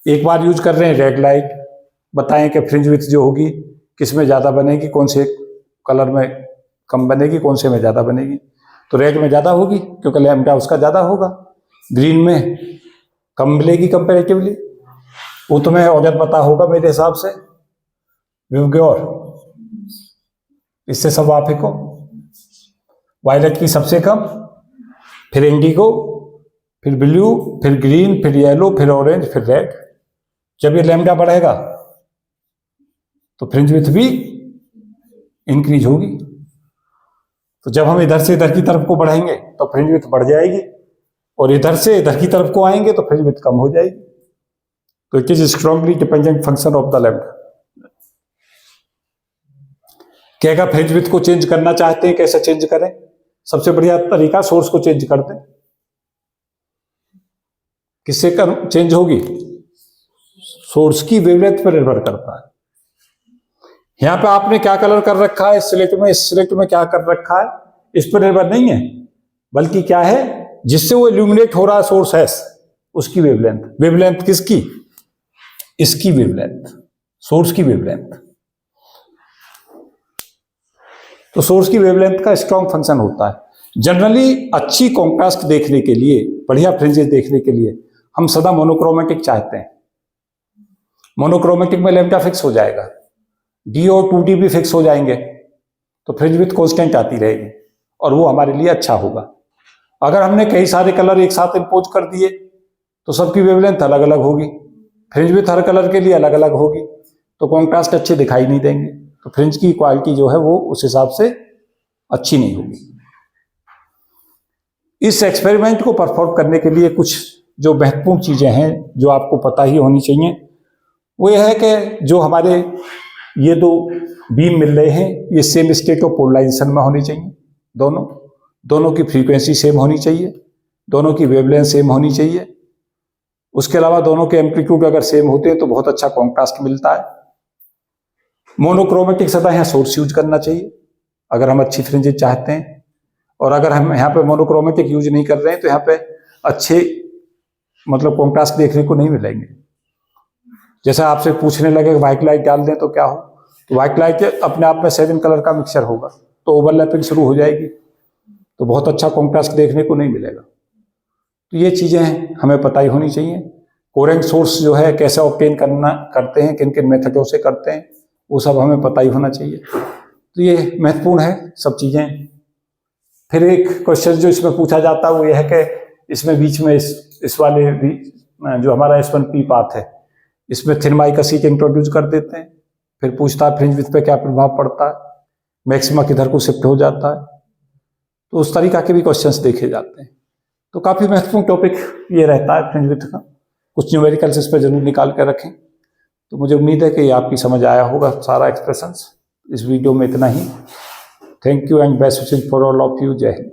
एक बार यूज कर रहे हैं रेड लाइट, बताएं कि फ्रिंज विड्थ जो होगी किस में ज़्यादा बनेगी, कौन से कलर में कम बनेगी, कौन से में ज़्यादा बनेगी। तो रेड में ज़्यादा होगी क्योंकि लैम्डा उसका ज़्यादा होगा, ग्रीन में कम मिलेगी कंपेरेटिवली। वो तुम्हें ऑर्डर पता होगा मेरे हिसाब से, विवग्योर, इससे सब वाफिक हो। वायलेट की सबसे कम, फिर इंडिगो, फिर ब्लू, फिर ग्रीन, फिर येलो, फिर ऑरेंज, फिर रेड। जब ये लैम्डा बढ़ेगा तो फ्रिंज विड्थ भी इंक्रीज होगी। तो जब हम इधर से इधर की तरफ को बढ़ाएंगे तो फ्रिंज विड्थ बढ़ जाएगी, और इधर से इधर की तरफ को आएंगे तो फ्रिंज विड्थ कम हो जाएगी। तो it is strongly dependent function of the lambda. क्या फ्रिंज विड्थ को चेंज करना चाहते हैं, कैसे चेंज करें? सबसे बढ़िया तरीका सोर्स को चेंज कर दें। किससे चेंज होगी? सोर्स की वेवलेंथ पर निर्भर करता है। यहां पे आपने क्या कलर कर रखा है सिलेक्ट में, इस सिलेक्ट में क्या कर रखा है, इस पर निर्भर नहीं है, बल्कि क्या है, जिससे वो इल्यूमिनेट हो रहा है सोर्स है उसकी वेवलेंथ। वेवलेंथ किसकी? इसकी वेवलेंथ, सोर्स की वेवलेंथ। तो सोर्स की वेवलेंथ का स्ट्रॉन्ग फंक्शन होता है। जनरली अच्छी कॉन्ट्रास्ट देखने के लिए, बढ़िया फ्रिंजेस देखने के लिए हम सदा मोनोक्रोमेटिक चाहते हैं। मोनोक्रोमेटिक में लैम्डा फिक्स हो जाएगा, डी और 2D भी फिक्स हो जाएंगे, तो फ्रिंज विड्थ कांस्टेंट आती रहेगी और वो हमारे लिए अच्छा होगा। अगर हमने कई सारे कलर एक साथ इंपोज कर दिए तो सबकी वेवलेंथ अलग अलग होगी, फ्रिंज विड्थ हर कलर के लिए अलग अलग होगी, तो कॉन्ट्रास्ट अच्छे दिखाई नहीं देंगे, तो फ्रिंज की क्वालिटी जो है वो उस हिसाब से अच्छी नहीं होगी। इस एक्सपेरिमेंट को परफॉर्म करने के लिए कुछ जो महत्वपूर्ण चीजें हैं जो आपको पता ही होनी चाहिए, वो यह है कि जो हमारे ये दो बीम मिल रहे हैं ये सेम स्टेट ऑफ पोलराइजेशन में होनी चाहिए, दोनों की फ्रीक्वेंसी सेम होनी चाहिए, दोनों की वेवलेंथ सेम होनी चाहिए। उसके अलावा दोनों के एम्पलीट्यूड अगर सेम होते हैं तो बहुत अच्छा कॉन्ट्रास्ट मिलता है। मोनोक्रोमेटिक सदा यहाँ सोर्स यूज करना चाहिए अगर हम अच्छी फ्रिंजेस चाहते हैं, और अगर हम यहाँ पे मोनोक्रोमेटिक यूज नहीं कर रहे हैं तो यहाँ पे अच्छे मतलब कॉन्ट्रास्ट देखने को नहीं मिलेंगे। जैसे आपसे पूछने लगे व्हाइट लाइट डाल दें तो क्या हो, तो व्हाइट लाइट अपने आप में 7 कलर का मिक्सचर होगा तो ओवरलैपिंग शुरू हो जाएगी, तो बहुत अच्छा कॉन्ट्रास्ट देखने को नहीं मिलेगा। तो ये चीजें हमें पता ही होनी चाहिए। कोहेरेंट सोर्स जो है कैसे ऑब्टेन करते हैं, किन किन मेथडों से करते हैं, वो सब हमें पता ही होना चाहिए। तो ये महत्वपूर्ण है सब चीजें। फिर एक क्वेश्चन जो इसमें पूछा जाता है वो ये है कि इसमें बीच में इस वाले जो हमारा S1P पाथ है इसमें थिन माइका शीट इंट्रोड्यूस कर देते हैं, फिर पूछता है फ्रिंज विड्थ पे क्या प्रभाव पड़ता है, मैक्सिमा किधर को शिफ्ट हो जाता है, तो उस तरीका के भी क्वेश्चंस देखे जाते हैं। तो काफी महत्वपूर्ण टॉपिक ये रहता है फ्रिंज विड्थ का। कुछ न्यूमेरिकल्स इस पर जरूर निकाल कर रखें। तो मुझे उम्मीद है कि ये आपकी समझ आया होगा सारा एक्सप्रेशंस। इस वीडियो में इतना ही। Thank you and best wishes for all of you. जय हिंद।